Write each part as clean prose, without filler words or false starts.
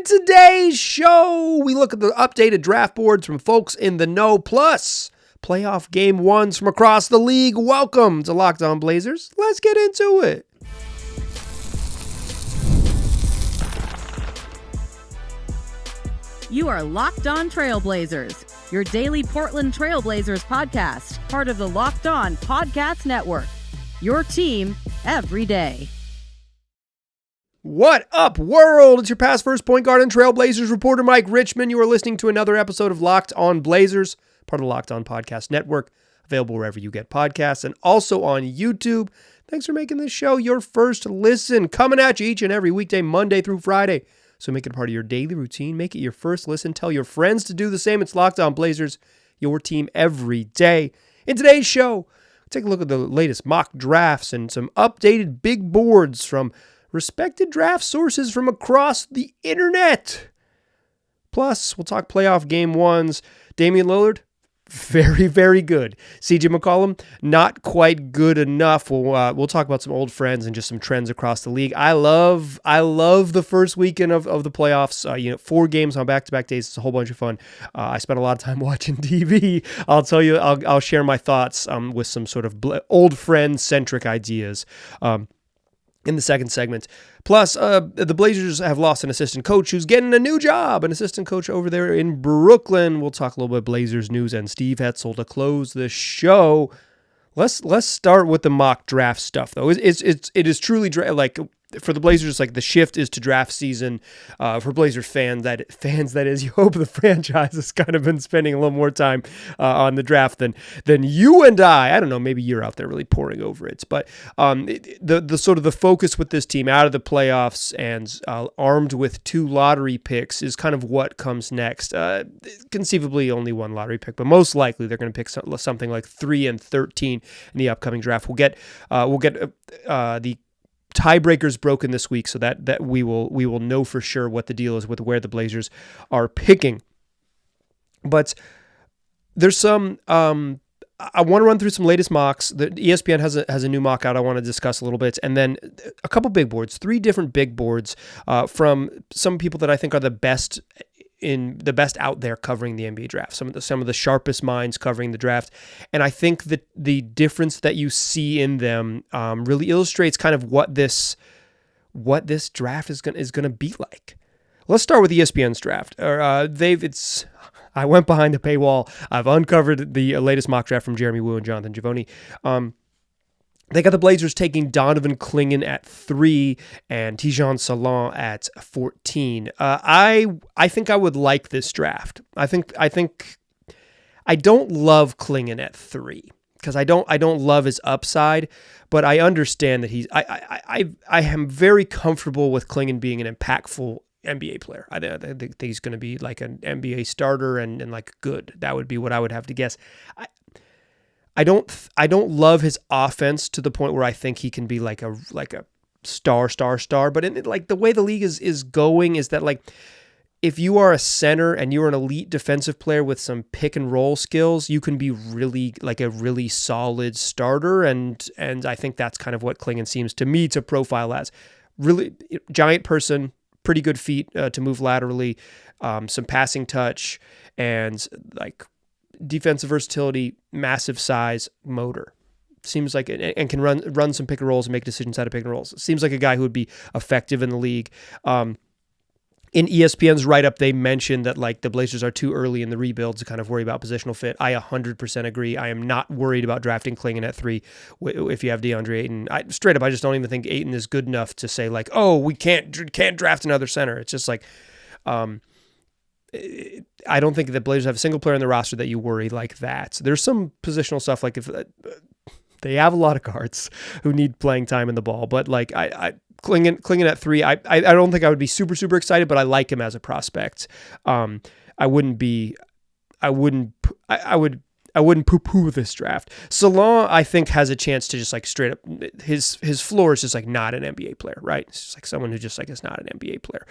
In today's show, we look at the updated draft boards from folks in the know, plus playoff game ones from across the league. Welcome to Locked On Blazers. Let's get into it. You are Locked On Trailblazers, your daily Portland Trailblazers podcast, part of the Locked On Podcast Network. Your team every day. What up, world? It's your past first point guard and Trailblazers reporter, Mike Richmond. You are listening to another episode of Locked On Blazers, part of the Locked On Podcast Network, available wherever you get podcasts and also on YouTube. Thanks for making this show your first listen. Coming at you each and every weekday, Monday through Friday. So make it part of your daily routine. Make it your first listen. Tell your friends to do the same. It's Locked On Blazers, your team every day. In today's show, take a look at the latest mock drafts and some updated big boards from respected draft sources from across the internet. Plus, we'll talk playoff game ones. Damian Lillard, very, very good. CJ McCollum, not quite good enough. We'll talk about some old friends and just some trends across the league. I love the first weekend of the playoffs. 4 games on back-to-back days. It's a whole bunch of fun. I spent a lot of time watching TV. I'll tell you, I'll share my thoughts with some sort of old friend-centric ideas in the second segment. Plus, the Blazers have lost an assistant coach who's getting a new job, an assistant coach over there in Brooklyn. We'll talk a little bit Blazers news and Steve Hetzel to close the show. Let's start with the mock draft stuff, though. It is truly like for the Blazers, like the shift is to draft season. For Blazers fans, that is, you hope the franchise has kind of been spending a little more time on the draft than you and I. I don't know, maybe you're out there really poring over it, but the sort of the focus with this team out of the playoffs and armed with 2 lottery picks is kind of what comes next. Conceivably only 1 lottery pick, but most likely they're going to pick something like 3 and 13 in the upcoming draft. We'll get the tiebreakers broken this week, so that we will know for sure what the deal is with where the Blazers are picking. But there's some I want to run through some latest mocks. The ESPN has a new mock out I want to discuss a little bit, and then a couple big boards, 3 different big boards from some people that I think are the best out there covering the NBA draft, some of the sharpest minds covering the draft. And I think that the difference that you see in them really illustrates kind of what this draft is going to be like. Let's start with ESPN's draft. I went behind the paywall. I've uncovered the latest mock draft from Jeremy Wu and Jonathan Givony. They got the Blazers taking Donovan Clingan at 3 and Tijan Salon at 14. I think I would like this draft. I don't love Clingan at 3 because I don't love his upside, but I understand that I am very comfortable with Clingan being an impactful NBA player. I think he's going to be like an NBA starter and like good. That would be what I would have to guess. I don't love his offense to the point where I think he can be like a star, but in like the way the league is going is that like if you are a center and you're an elite defensive player with some pick and roll skills, you can be really like a really solid starter, and I think that's kind of what Clingan seems to me to profile as. Really giant person, pretty good feet to move laterally, some passing touch, and like defensive versatility, massive size, motor. Seems like, and can run some pick and rolls and make decisions out of pick and rolls. Seems like a guy who would be effective in the league. In ESPN's write-up, they mentioned that like the Blazers are too early in the rebuild to kind of worry about positional fit. I 100% agree. I am not worried about drafting Clingan at 3 if you have DeAndre Ayton. I just don't even think Ayton is good enough to say like, oh, we can't draft another center. It's just like, I don't think the Blazers have a single player in the roster that you worry like that. So there's some positional stuff, like if they have a lot of guards who need playing time in the ball, but like Clingan at 3, I don't think I would be super, super excited, but I like him as a prospect. I would poo-poo this draft. Salon, I think, has a chance to just like straight up, his floor is just like not an NBA player, right? It's just like someone who just like is not an NBA player.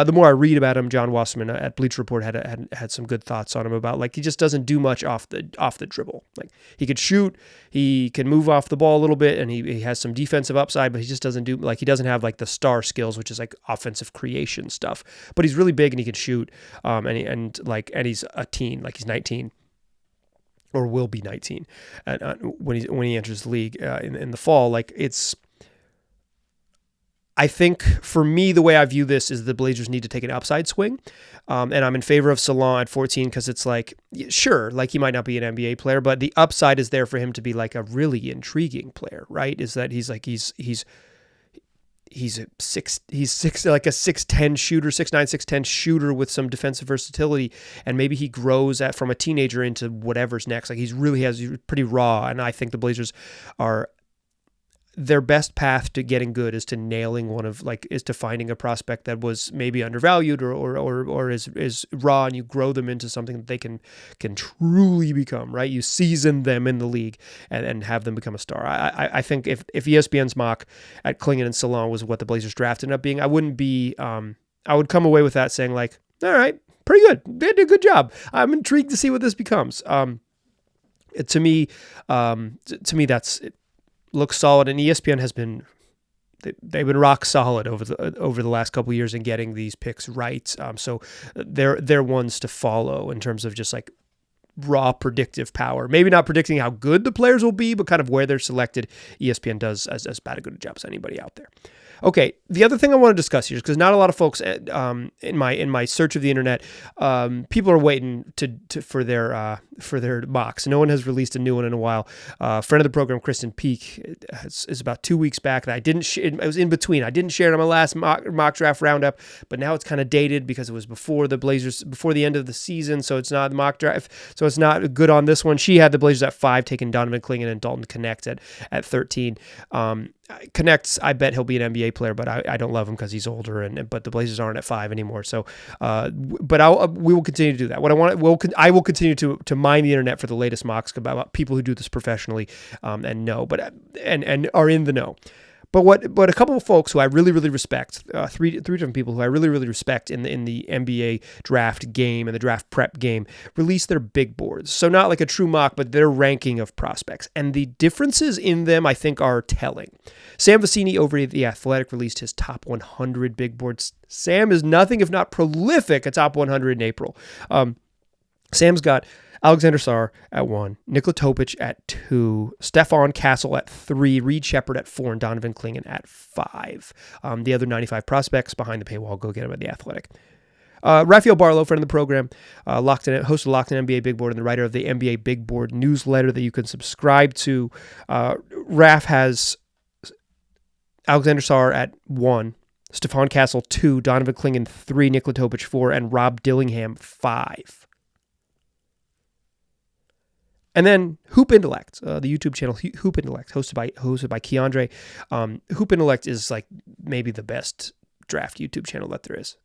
The more I read about him, John Wasserman at Bleacher Report had some good thoughts on him about like he just doesn't do much off the dribble. Like he could shoot, he can move off the ball a little bit, and he has some defensive upside, but he just doesn't do like he doesn't have like the star skills, which is like offensive creation stuff. But he's really big and he can shoot, and he's a teen, like he's 19. Or will be 19 when he enters the league in the fall. Like I think for me, the way I view this is the Blazers need to take an upside swing. And I'm in favor of Salon at 14 because it's like, sure, like he might not be an NBA player, but the upside is there for him to be like a really intriguing player, right? Is that he's like, he's a 6'10" shooter, 6'9", 6'10" shooter with some defensive versatility, and maybe he grows from a teenager into whatever's next. Like he's pretty raw, and I think the Blazers are their best path to getting good is to finding a prospect that was maybe undervalued or is raw, and you grow them into something that they can truly become, right? You season them in the league and have them become a star. I think if ESPN's mock at Klingon and Salon was what the Blazers draft ended up being, I would come away with that saying like, all right, pretty good. They did a good job. I'm intrigued to see what this becomes. To me, that's it. Looks solid, and ESPN has been they've been rock solid over the last couple of years in getting these picks right. So they're ones to follow in terms of just like raw predictive power. Maybe not predicting how good the players will be, but kind of where they're selected. ESPN does as bad a good a job as anybody out there. Okay, the other thing I want to discuss here is because not a lot of folks in my search of the internet, people are waiting for their mocks. No one has released a new one in a while. Friend of the program, Kristen Peak, is about 2 weeks back that I didn't. It was in between. I didn't share it on my last mock draft roundup, but now it's kind of dated because it was before the end of the season, so it's not mock draft. So it's not good on this one. She had the Blazers at 5, taking Donovan Clingan and Dalton Connect at 13. Connects, I bet he'll be an NBA player, but I don't love him because he's older, but the Blazers aren't at 5 anymore. So, but we will continue to do that. I will continue to mine the internet for the latest mocks about people who do this professionally, and are in the know. But a couple of folks who I really, really respect, three different people who I really, really respect in the NBA draft game and the draft prep game, release their big boards. So not like a true mock, but their ranking of prospects. And the differences in them, I think, are telling. Sam Vecenie over at The Athletic released his top 100 big boards. Sam is nothing if not prolific at top 100 in April. Sam's got Alexander Sarr at 1, Nikola Topic at 2, Stephon Castle at 3, Reed Shepherd at 4, and Donovan Clingan at 5. The other 95 prospects behind the paywall, go get them at The Athletic. Rafael Barlow, friend of the program, host of Locked In NBA Big Board and the writer of the NBA Big Board newsletter that you can subscribe to. Raf has Alexander Sarr at 1, Stephon Castle 2, Donovan Clingan 3, Nikola Topic 4, and Rob Dillingham 5. And then Hoop Intellect, the YouTube channel Hoop Intellect, hosted by Keandre. Hoop Intellect is like maybe the best draft YouTube channel that there is.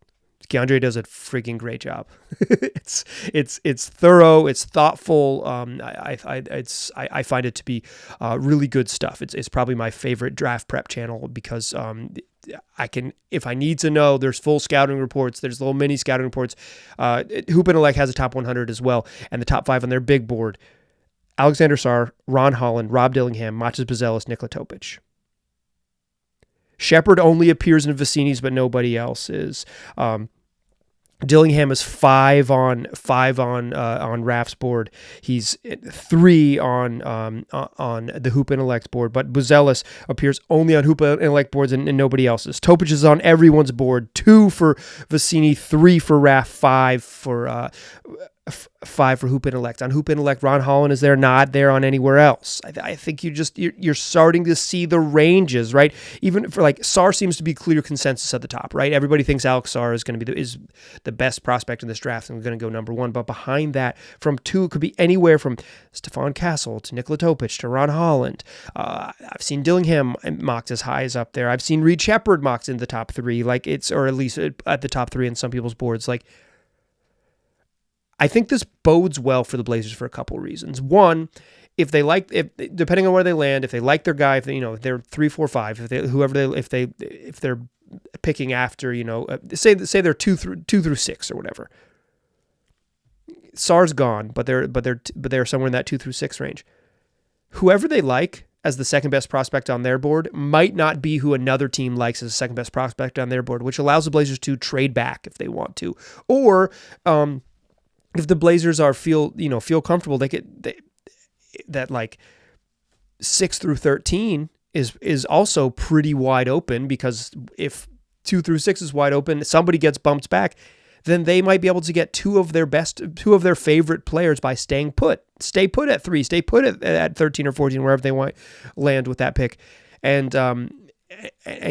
Keandre does a freaking great job. It's thorough, it's thoughtful. I find it to be really good stuff. It's probably my favorite draft prep channel because I can, if I need to know, there's full scouting reports, there's little mini scouting reports. Hoop Intellect has a top 100 as well, and the top 5 on their big board: Alexander Sarr, Ron Holland, Rob Dillingham, Matas Buzelis, Nikola Topic. Shepherd only appears in Vecenie's, but nobody else is. Dillingham is 5 on Raf's board. He's 3 on the Hoop Intellect board, but Buzelis appears only on Hoop Intellect boards and nobody else's. Topic is on everyone's board. 2 for Vecenie, 3 for Raf, 5 for 5 for Hoop Intellect. On Hoop Intellect, Ron Holland is there, not there on anywhere else. I think you're starting to see the ranges, right? Even for like Sarr seems to be clear consensus at the top, right? Everybody thinks Alex Sarr is going to be the best prospect in this draft and going to go number 1. But behind that, from 2, it could be anywhere from Stephon Castle to Nikola Topic to Ron Holland. I've seen Dillingham mocked as high as up there. I've seen Reed Shepherd mocked in the top 3, or at least at the top 3 in some people's boards. Like, I think this bodes well for the Blazers for a couple of reasons. One, if depending on where they land, if they like their guy, if they're 3, 4, 5, if they're picking after, say they're 2 through 6 or whatever. Sarr's gone, but they're somewhere in that 2 through 6 range. Whoever they like as the second best prospect on their board might not be who another team likes as the second best prospect on their board, which allows the Blazers to trade back if they want to, or if the Blazers feel comfortable, that like 6 through 13 is also pretty wide open, because if 2 through 6 is wide open, somebody gets bumped back, then they might be able to get two of their favorite players by staying put. Stay put at 3, stay put at 13 or 14, wherever they want land with that pick, and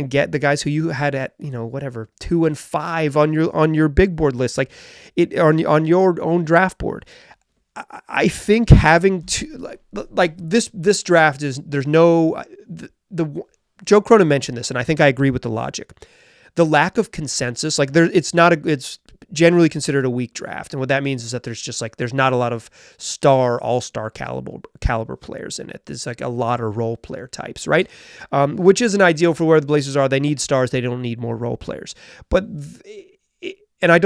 get the guys who you had at 2 and 5 on your big board list, like it on your own draft board. I think having to like this draft is, there's no the Joe Cronin mentioned this, and I think I agree with the logic. The lack of consensus, like it's generally considered a weak draft, and what that means is that there's not a lot of all-star caliber players in it. There's like a lot of role player types, right? Which isn't ideal for where the Blazers are. They need stars. They don't need more role players. And I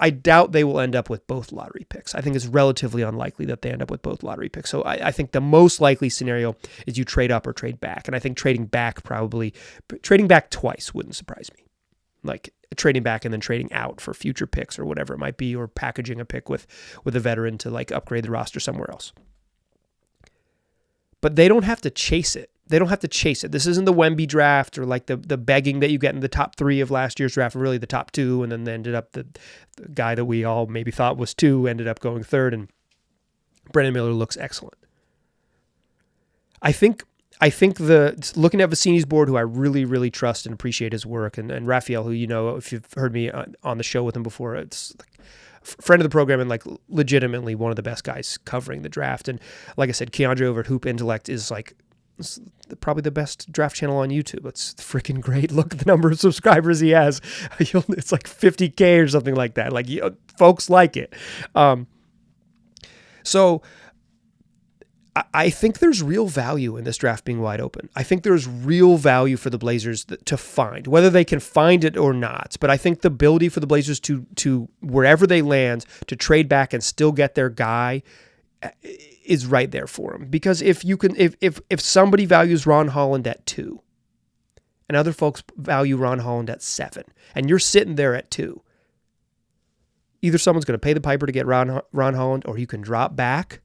doubt they will end up with both lottery picks. I think it's relatively unlikely that they end up with both lottery picks. So I think the most likely scenario is you trade up or trade back. And I think trading back twice wouldn't surprise me. Like trading back and then trading out for future picks or whatever it might be, or packaging a pick with a veteran to like upgrade the roster somewhere else. But they don't have to chase it. This isn't the Wemby draft, or like the begging that you get in the top 3 of last year's draft, really the top 2, and then they ended up the guy that we all maybe thought was 2 ended up going 3rd, and Brandon Miller looks excellent. I think looking at Vecini's board, who I really, really trust and appreciate his work, and Raphael, who, if you've heard me on the show with him before, it's like a friend of the program and like legitimately one of the best guys covering the draft. And like I said, Keandre over at Hoop Intellect is like probably the best draft channel on YouTube. It's freaking great. Look at the number of subscribers he has. It's like 50K or something like that. Like, folks like it. So I think there's real value in this draft being wide open. I think there's real value for the Blazers to find, whether they can find it or not. But I think the ability for the Blazers to wherever they land, to trade back and still get their guy is right there for them. Because if somebody values Ron Holland at 2 and other folks value Ron Holland at 7, and you're sitting there at 2, either someone's going to pay the piper to get Ron Holland, or you can drop back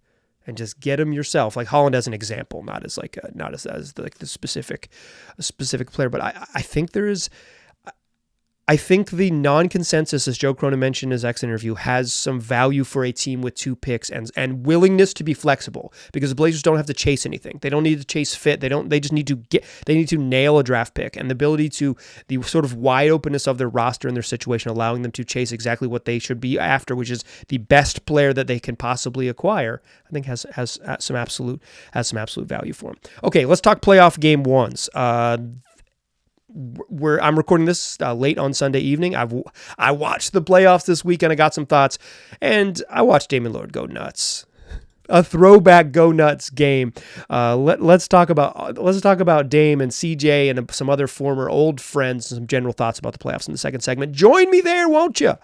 and just get him yourself. Like Holland as an example, not as the specific player. But I think there is. I think the non-consensus, as Joe Cronin mentioned in his X interview, has some value for a team with 2 picks and willingness to be flexible, because the Blazers don't have to chase anything. They don't need to chase fit. They just need to nail a draft pick, and the sort of wide openness of their roster and their situation, allowing them to chase exactly what they should be after, which is the best player that they can possibly acquire, I think has some absolute value for them. Okay, let's talk playoff game 1s. I'm recording this late on Sunday evening. I watched the playoffs this weekend. I got some thoughts, and I watched Damian Lillard go nuts. A throwback go nuts game. Let's talk about Dame and CJ and some other former old friends and some general thoughts about the playoffs in the second segment. Join me there, won't you?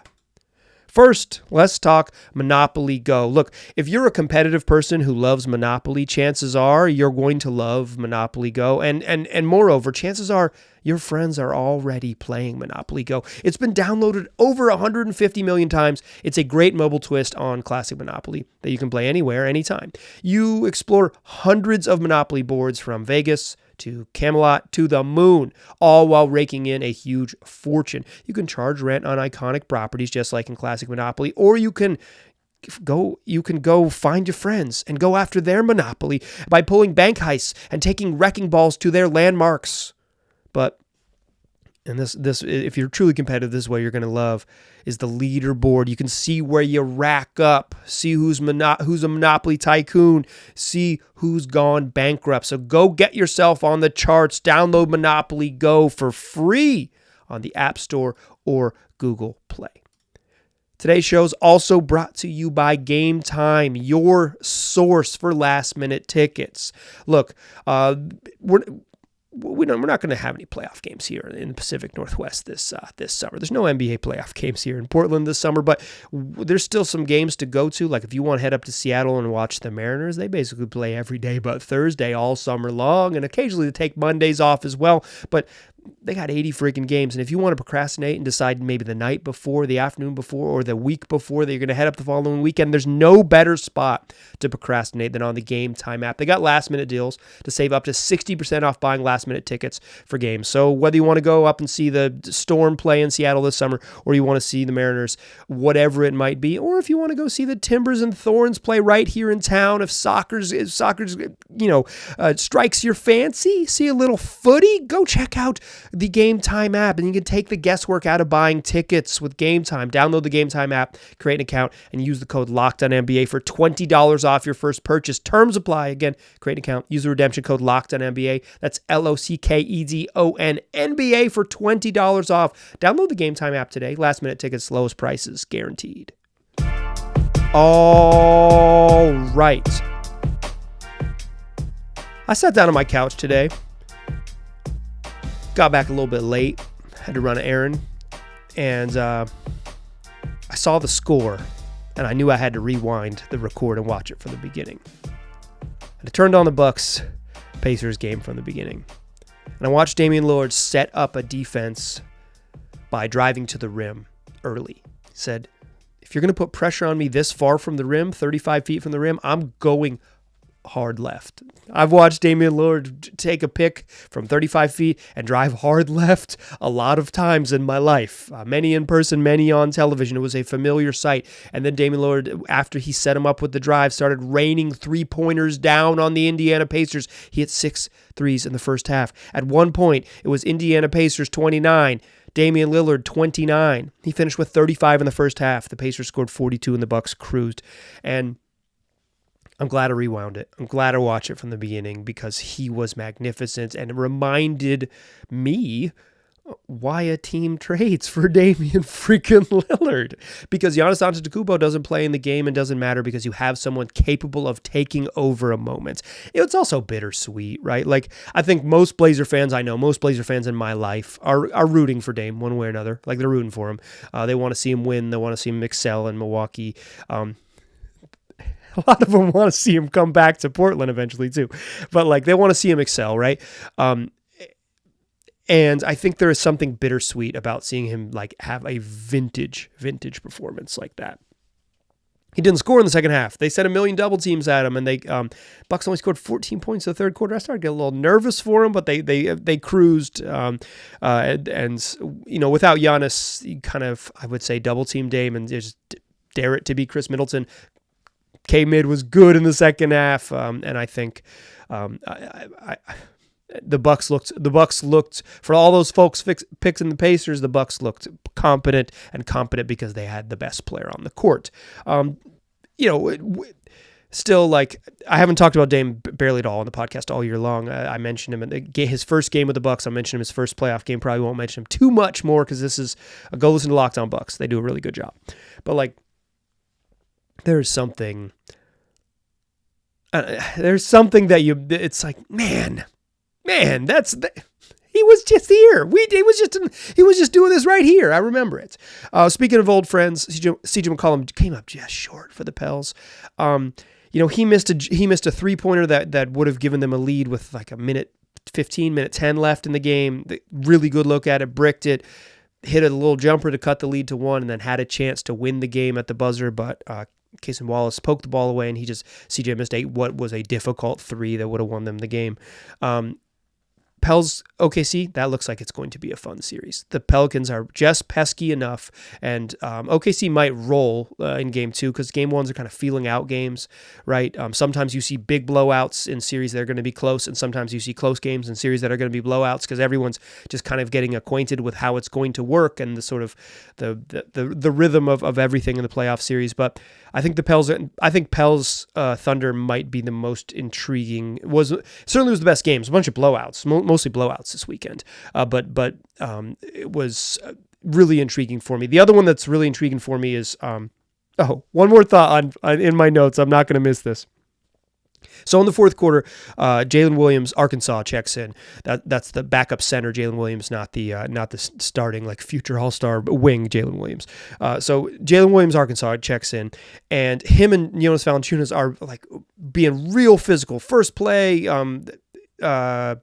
First, let's talk Monopoly Go. Look, if you're a competitive person who loves Monopoly, chances are you're going to love Monopoly Go. And moreover, chances are your friends are already playing Monopoly Go. It's been downloaded over 150 million times. It's a great mobile twist on classic Monopoly that you can play anywhere, anytime. You explore hundreds of Monopoly boards from Vegas to Camelot to the moon, all while raking in a huge fortune. You can charge rent on iconic properties just like in classic Monopoly, or you can go find your friends and go after their Monopoly by pulling bank heists and taking wrecking balls to their landmarks. And this if you're truly competitive, this is what you're going to love, is the leaderboard. You can see where you rack up, see who's a Monopoly tycoon, see who's gone bankrupt. So go get yourself on the charts. Download Monopoly Go for free on the App Store or Google Play. Today's show is also brought to you by Gametime, your source for last-minute tickets. Look, we're not going to have any playoff games here in the Pacific Northwest this summer. There's no NBA playoff games here in Portland this summer, but there's still some games to go to. Like if you want to head up to Seattle and watch the Mariners, they basically play every day but Thursday all summer long, and occasionally they take Mondays off as well. But they got 80 freaking games, and if you want to procrastinate and decide maybe the night before, the afternoon before, or the week before that you're going to head up the following weekend, there's no better spot to procrastinate than on the Gametime app. They got last-minute deals to save up to 60% off buying last-minute tickets for games. So whether you want to go up and see the Storm play in Seattle this summer, or you want to see the Mariners, whatever it might be, or if you want to go see the Timbers and Thorns play right here in town, if soccer's strikes your fancy, see a little footy, go check out the Gametime app, and you can take the guesswork out of buying tickets with Gametime. Download the Gametime app, create an account, and use the code LOCKEDONNBA for $20 off your first purchase. Terms apply. Again, create an account, use the redemption code LOCKEDONNBA. That's LOCKEDONNBA for $20 off. Download the Gametime app today. Last minute tickets, lowest prices guaranteed. All right. I sat down on my couch today. Got back a little bit late, had to run an errand, and I saw the score, and I knew I had to rewind the record and watch it from the beginning. And I turned on the Bucks-Pacers game from the beginning, and I watched Damian Lillard set up a defense by driving to the rim early. He said, if you're going to put pressure on me this far from the rim, 35 feet from the rim, I'm going hard left. I've watched Damian Lillard take a pick from 35 feet and drive hard left a lot of times in my life. Many in person, many on television. It was a familiar sight. And then Damian Lillard, after he set him up with the drive, started raining three-pointers down on the Indiana Pacers. He hit 6 threes in the first half. At one point, it was Indiana Pacers 29, Damian Lillard 29. He finished with 35 in the first half. The Pacers scored 42 and the Bucks cruised. And I'm glad I rewound it. I'm glad I watched it from the beginning because he was magnificent, and it reminded me why a team trades for Damian freaking Lillard. Because Giannis Antetokounmpo doesn't play in the game and doesn't matter because you have someone capable of taking over a moment. It's also bittersweet, right? Like, I think most Blazer fans I know, most Blazer fans in my life are rooting for Dame one way or another. Like, they're rooting for him. They want to see him win. They want to see him excel in Milwaukee. A lot of them want to see him come back to Portland eventually too. But like they want to see him excel, right? And I think there is something bittersweet about seeing him like have a vintage performance like that. He didn't score in the second half. They sent a million double teams at him, and they Bucks only scored 14 points in the third quarter. I started to get a little nervous for him, but they cruised. And you know, without Giannis, you kind of, I would say, double team Dame and just dare it to be Chris Middleton. K-Mid was good in the second half, and I think the Bucks looked for all those folks picking the Pacers. The Bucks looked competent because they had the best player on the court. Still, like, I haven't talked about Dame barely at all on the podcast all year long. I mentioned him in his first game with the Bucks. I mentioned him his first playoff game. Probably won't mention him too much more because this is go listen to Locked On Bucks. They do a really good job, but like. There's something that it's like, man, he was just here. He was just doing this right here. I remember it. Speaking of old friends, CJ McCollum came up just short for the Pels. He missed a 3-pointer that would have given them a lead with like a minute 10 left in the game. Really good look at it, bricked it, hit a little jumper to cut the lead to 1, and then had a chance to win the game at the buzzer, but Cason Wallace poked the ball away, and CJ missed what was a difficult 3 that would have won them the game. Pels OKC, that looks like it's going to be a fun series. The Pelicans are just pesky enough, and OKC might roll in game 2 because game 1s are kind of feeling out games, right? Sometimes you see big blowouts in series that are going to be close, and sometimes you see close games in series that are going to be blowouts because everyone's just kind of getting acquainted with how it's going to work and the sort of the rhythm of everything in the playoff series. But I think Pels Thunder might be the most intriguing. Certainly was the best games. A bunch of blowouts, mostly blowouts this weekend. But it was really intriguing for me. The other one that's really intriguing for me is, one more thought on in my notes. I'm not going to miss this. So in the fourth quarter, Jalen Williams, Arkansas, checks in. That's the backup center, Jalen Williams, not the starting like future All-Star wing, Jalen Williams. So Jalen Williams, Arkansas, checks in, and him and Jonas Valanciunas are like being real physical. First play, Jalen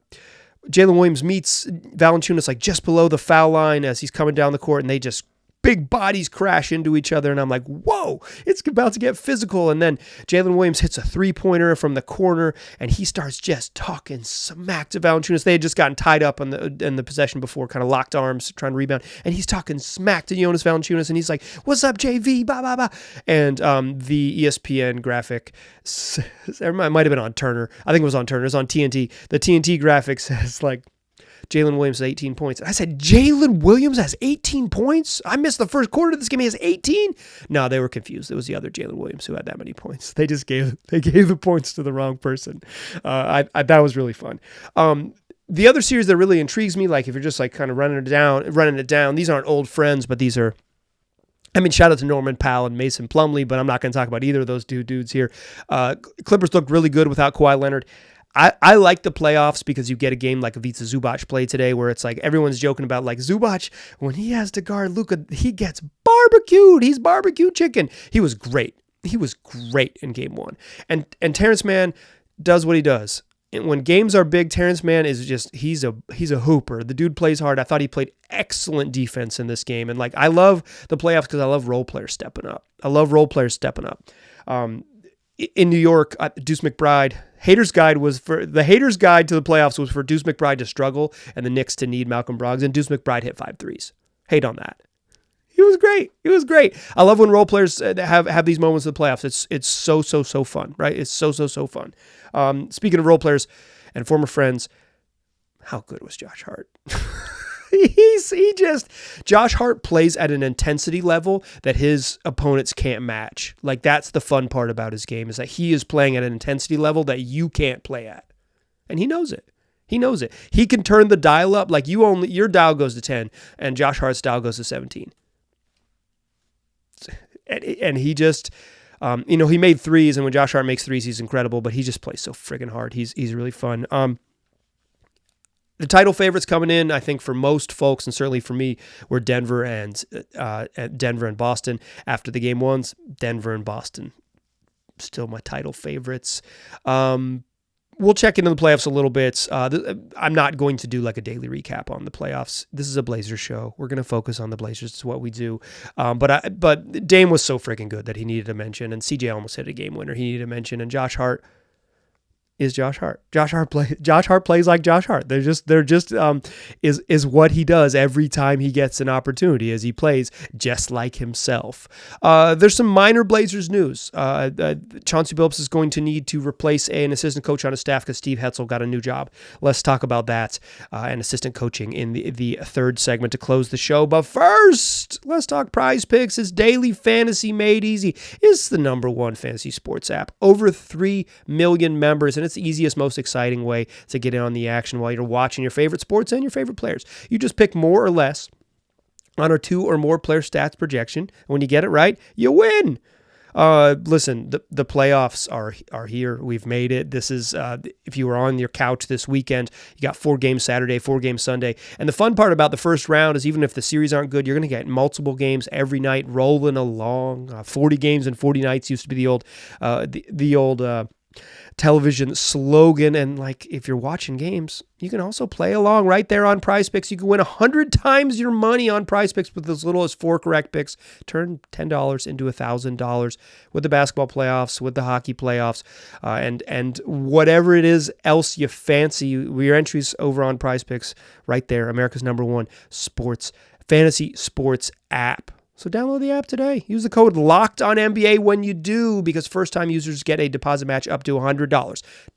Williams meets Valanciunas like just below the foul line as he's coming down the court, and they just big bodies crash into each other, and I'm like, whoa, it's about to get physical. And then Jalen Williams hits a three-pointer from the corner, and he starts just talking smack to Valanciunas. They had just gotten tied up in the possession before, kind of locked arms, trying to rebound, and he's talking smack to Jonas Valanciunas, and he's like, what's up, JV, blah, blah, blah. And the ESPN graphic, it might have been on Turner. I think it was on Turner. It was on TNT. The TNT graphic says, like, Jalen Williams has 18 points. I said, Jalen Williams has 18 points? I missed the first quarter of this game. He has 18? No, they were confused. It was the other Jalen Williams who had that many points. They gave the points to the wrong person. That was really fun. The other series that really intrigues me, like if you're just like kind of running it down, these aren't old friends, but these are, shout out to Norman Powell and Mason Plumlee, but I'm not going to talk about either of those two dudes here. Clippers look really good without Kawhi Leonard. I like the playoffs because you get a game like Ivica Zubac played today where it's like everyone's joking about like Zubac, when he has to guard Luka, he gets barbecued. He's barbecue chicken. He was great. He was great in game one. And Terrence Mann does what he does. And when games are big, Terrence Mann is just, he's a hooper. The dude plays hard. I thought he played excellent defense in this game. And like, I love the playoffs because I love role players stepping up. In New York, Deuce McBride, Haters Guide to the playoffs was for Deuce McBride to struggle and the Knicks to need Malcolm Brogdon, and Deuce McBride hit 5 threes. Hate on that. He was great. I love when role players have these moments in the playoffs. It's so fun, right? It's so fun. Speaking of role players and former friends, how good was Josh Hart? Josh Hart plays at an intensity level that his opponents can't match. Like, that's the fun part about his game, is that he is playing at an intensity level that you can't play at. And he knows it. He can turn the dial up. Like, your dial goes to 10 and Josh Hart's dial goes to 17. And he just, he made threes, and when Josh Hart makes threes, he's incredible, but he just plays so friggin' hard. He's really fun. The title favorites coming in, I think for most folks, and certainly for me, were Denver and Boston. After the game ones, Denver and Boston, still my title favorites. We'll check into the playoffs a little bit. I'm not going to do like a daily recap on the playoffs. This is a Blazers show. We're going to focus on the Blazers. It's what we do. But Dame was so freaking good that he needed to mention, and CJ almost hit a game winner. He needed to mention, and Josh Hart is Josh Hart. Josh Hart plays like Josh Hart. Is what he does every time he gets an opportunity, as he plays just like himself. There's some minor Blazers news. Chauncey Billups is going to need to replace an assistant coach on his staff because Steve Hetzel got a new job. Let's talk about that and assistant coaching in the third segment to close the show. But first, let's talk PrizePicks. It's daily fantasy made easy. It's the number one fantasy sports app. Over 3 million members, and it's the easiest, most exciting way to get in on the action while you're watching your favorite sports and your favorite players. You just pick more or less on our 2 or more player stats projection. When you get it right, you win. Listen, the playoffs are here. We've made it. This is, if you were on your couch this weekend, you got 4 games Saturday, 4 games Sunday. And the fun part about the first round is even if the series aren't good, you're going to get multiple games every night rolling along. 40 games in 40 nights used to be the old television slogan. And like, if you're watching games, you can also play along right there on PrizePicks. You can win 100 times your money on PrizePicks with as little as 4 correct picks. Turn $10 into $1,000 with the basketball playoffs, with the hockey playoffs, and whatever it is else you fancy. Your entries over on PrizePicks right there, America's number one fantasy sports app. So download the app today. Use the code LOCKEDONNBA when you do, because first-time users get a deposit match up to $100.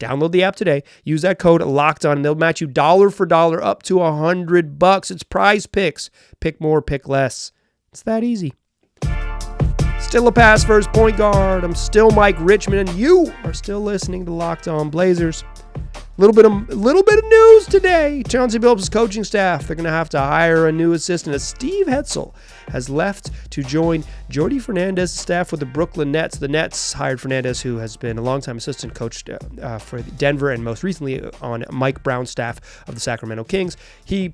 Download the app today. Use that code LOCKEDON, and they'll match you dollar for dollar up to $100. It's PrizePicks. Pick more, pick less. It's that easy. still a pass first point guard. I'm still Mike Richmond, and you are still listening to Locked On Blazers. Little bit of news today. Chauncey Billups' coaching staff, they're going to have to hire a new assistant as Steve Hetzel has left to join Jordi Fernandez's staff with the Brooklyn Nets. The Nets hired Fernandez, who has been a longtime assistant coach for Denver and most recently on Mike Brown's staff of the Sacramento Kings. He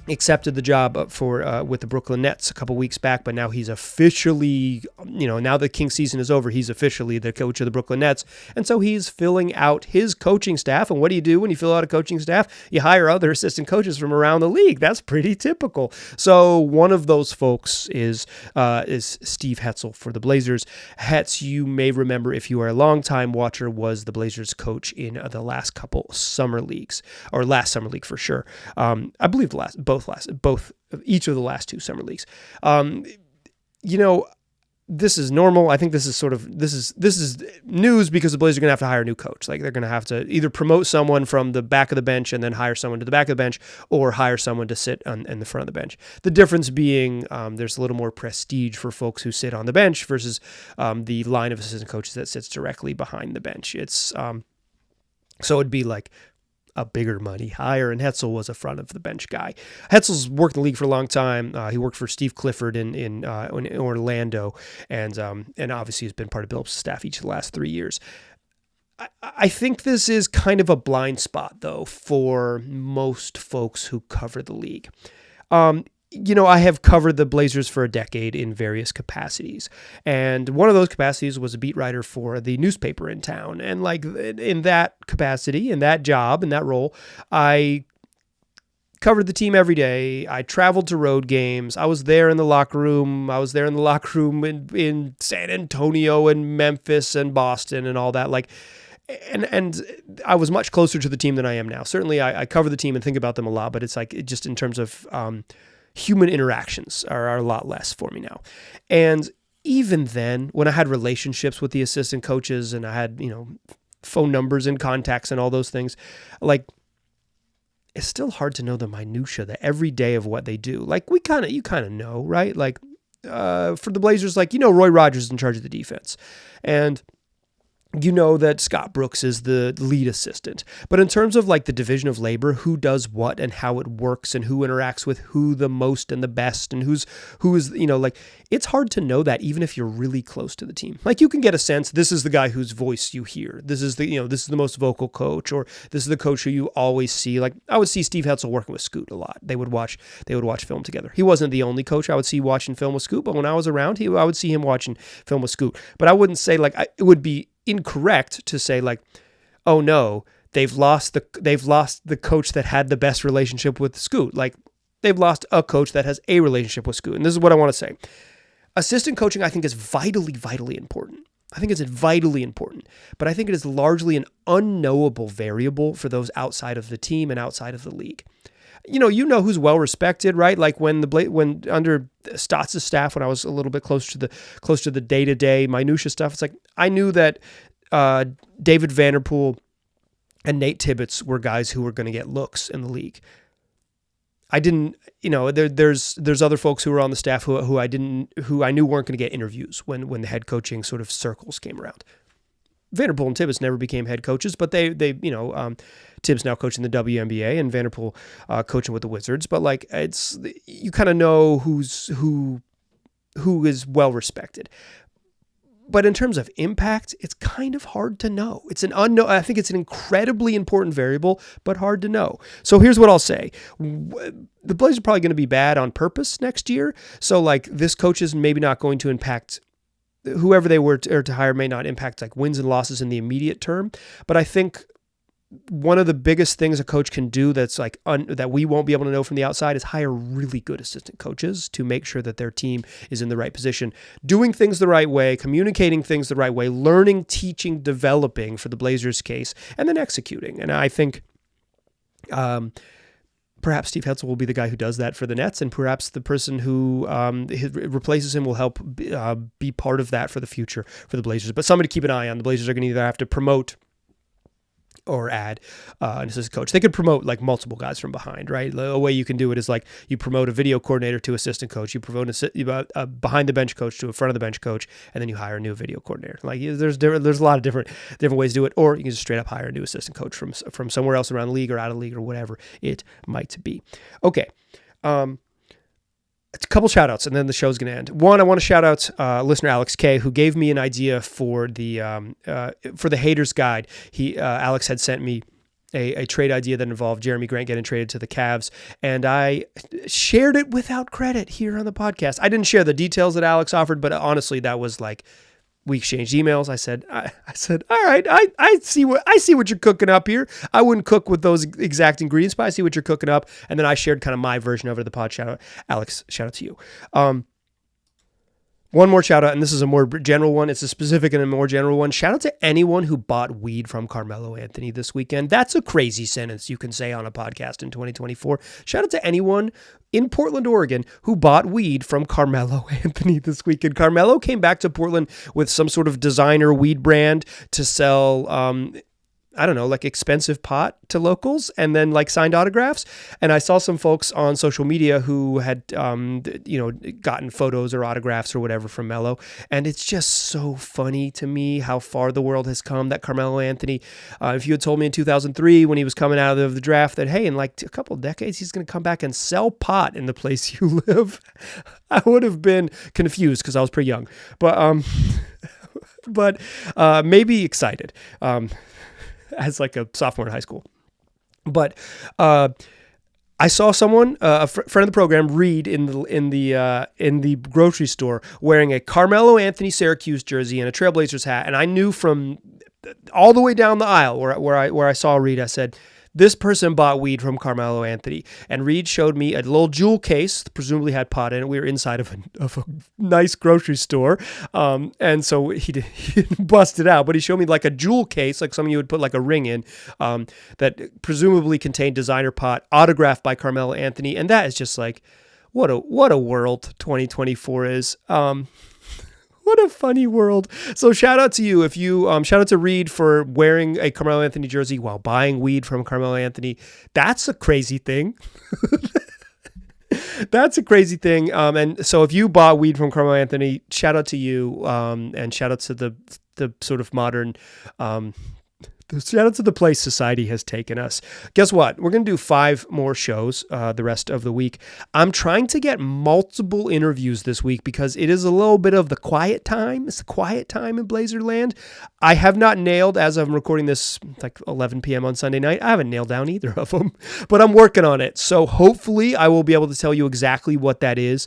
accepted the job with the Brooklyn Nets a couple weeks back, but now he's officially, now the Kings season is over, he's officially the coach of the Brooklyn Nets, and so he's filling out his coaching staff. And what do you do when you fill out a coaching staff? You hire other assistant coaches from around the league. That's pretty typical. So one of those folks is Steve Hetzel for the Blazers. Hetz, you may remember if you are a longtime watcher, was the Blazers coach in the last couple summer leagues, or last summer league for sure. I believe each of the last two summer leagues. This is normal. I think this is news because the Blazers are going to have to hire a new coach. Like, they're going to have to either promote someone from the back of the bench and then hire someone to the back of the bench, or hire someone to sit in the front of the bench. The difference being there's a little more prestige for folks who sit on the bench versus the line of assistant coaches that sits directly behind the bench. It's so it'd be like a bigger money hire, and Hetzel was a front of the bench guy. Hetzel's worked in the league for a long time. He worked for Steve Clifford in Orlando, and obviously has been part of Billups' staff each of the last 3 years. I think this is kind of a blind spot, though, for most folks who cover the league. I have covered the Blazers for a decade in various capacities. And one of those capacities was a beat writer for the newspaper in town. And like in that capacity, in that job, in that role, I covered the team every day. I traveled to road games. I was there in the locker room. I was there in the locker room in San Antonio and Memphis and Boston and all that. And I was much closer to the team than I am now. Certainly I cover the team and think about them a lot, but it's like just in terms of human interactions are a lot less for me now. And even then, when I had relationships with the assistant coaches and I had, phone numbers and contacts and all those things, like, it's still hard to know the minutia, the everyday of what they do. Like, you kind of know, right? Like, for the Blazers, Roy Rogers is in charge of the defense. And that Scott Brooks is the lead assistant. But in terms of like the division of labor, who does what and how it works and who interacts with who the most and the best and who is, it's hard to know that even if you're really close to the team. Like, you can get a sense, this is the guy whose voice you hear. This is this is the most vocal coach, or this is the coach who you always see. Like, I would see Steve Hetzel working with Scoot a lot. They would watch film together. He wasn't the only coach I would see watching film with Scoot, but when I was around, I would see him watching film with Scoot. But I wouldn't say it would be incorrect to say oh no, they've lost the coach that had the best relationship with Scoot. Like, they've lost a coach that has a relationship with Scoot. And this is what I want to say. Assistant coaching, I think, is vitally, vitally important. I think it's vitally important, but I think it is largely an unknowable variable for those outside of the team and outside of the league. Who's well respected, right? Like when under Stotts' staff, when I was a little bit close to the day-to-day minutia stuff, it's like I knew that David Vanderpool and Nate Tibbetts were guys who were going to get looks in the league. I didn't, there's other folks who were on the staff who I knew weren't going to get interviews when the head coaching sort of circles came around. Vanderpool and Tibbetts never became head coaches, but they Tibbs now coaching the WNBA and Vanderpool coaching with the Wizards. But like, you kind of know who is well respected. But in terms of impact, it's kind of hard to know. It's an unknown. I think it's an incredibly important variable, but hard to know. So here's what I'll say. The Blazers are probably going to be bad on purpose next year. So like, this coach is maybe not going to impact whoever they were to hire, may not impact like wins and losses in the immediate term. But I think one of the biggest things a coach can do that's like that we won't be able to know from the outside is hire really good assistant coaches to make sure that their team is in the right position, doing things the right way, communicating things the right way, learning, teaching, developing for the Blazers case, and then executing. And I think perhaps Steve Hetzel will be the guy who does that for the Nets, and perhaps the person who replaces him will help be part of that for the future for the Blazers. But somebody to keep an eye on. The Blazers are going to either have to promote or add an assistant coach. They could promote like multiple guys from behind, right? The way you can do it is like you promote a video coordinator to assistant coach, you promote a behind the bench coach to a front of the bench coach, and then you hire a new video coordinator. Like there's a lot of different ways to do it, or you can just straight up hire a new assistant coach from somewhere else around the league or out of the league or whatever it might be. Okay. It's a couple shout outs and then the show's going to end. One, I want to shout out listener Alex K, who gave me an idea for the Haters Guide. Alex had sent me a trade idea that involved Jeremy Grant getting traded to the Cavs, and I shared it without credit here on the podcast. I didn't share the details that Alex offered, but honestly, that was like, we exchanged emails. I said, all right, I see what you're cooking up here. I wouldn't cook with those exact ingredients, but I see what you're cooking up. And then I shared kind of my version over to the pod. Shout out, Alex. Shout out to you. One more shout out, and this is a more general one. It's a specific and a more general one. Shout out to anyone who bought weed from Carmelo Anthony this weekend. That's a crazy sentence you can say on a podcast in 2024. Shout out to anyone in Portland, Oregon, who bought weed from Carmelo Anthony this weekend. Carmelo came back to Portland with some sort of designer weed brand to sell, I don't know, like expensive pot to locals, and then like signed autographs. And I saw some folks on social media who had, gotten photos or autographs or whatever from Melo. And it's just so funny to me how far the world has come that Carmelo Anthony, if you had told me in 2003 when he was coming out of the draft that, hey, in like a couple of decades, he's going to come back and sell pot in the place you live, I would have been confused because I was pretty young, but maybe excited. As like a sophomore in high school. But I saw someone, a friend of the program, Reed in the grocery store wearing a Carmelo Anthony Syracuse jersey and a Trailblazers hat, and I knew from all the way down the aisle where I saw Reed, I said, this person bought weed from Carmelo Anthony. And Reed showed me a little jewel case, presumably had pot in it. We were inside of a nice grocery store. And so he didn't bust it out, but he showed me like a jewel case, like something you would put like a ring in, that presumably contained designer pot, autographed by Carmelo Anthony. And that is just like, what a world 2024 is. What a funny world. So shout out to you. Shout out to Reed for wearing a Carmelo Anthony jersey while buying weed from Carmelo Anthony. That's a crazy thing. That's a crazy thing. And so if you bought weed from Carmelo Anthony, shout out to you. And shout out to the sort of modern, shout out to the place society has taken us. Guess what? We're going to do 5 more shows the rest of the week. I'm trying to get multiple interviews this week because it is a little bit of the quiet time. It's the quiet time in Blazerland. I have not nailed, as I'm recording this like 11 p.m. on Sunday night, I haven't nailed down either of them, but I'm working on it. So hopefully I will be able to tell you exactly what that is.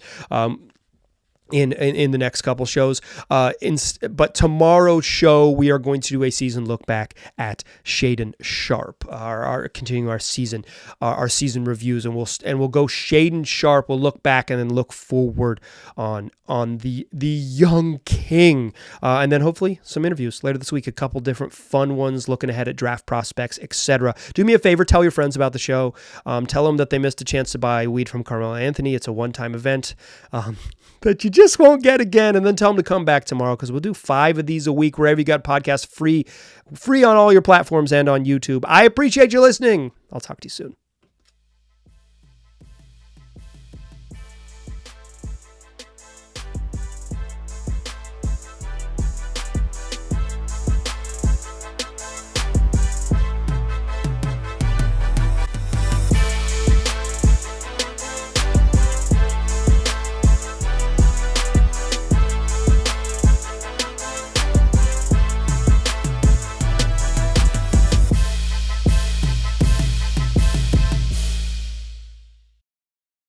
In the next couple shows. But tomorrow's show, we are going to do a season look back at Shaedon Sharpe, continuing our season reviews, and we'll go Shaedon Sharpe. We'll look back and then look forward on the young king, and then hopefully some interviews later this week. A couple different fun ones looking ahead at draft prospects, etc. Do me a favor, tell your friends about the show. Tell them that they missed a chance to buy weed from Carmelo Anthony. It's a one-time event. That you just won't get again, and then tell them to come back tomorrow because we'll do 5 of these a week wherever you got podcasts, free on all your platforms and on YouTube. I appreciate you listening. I'll talk to you soon.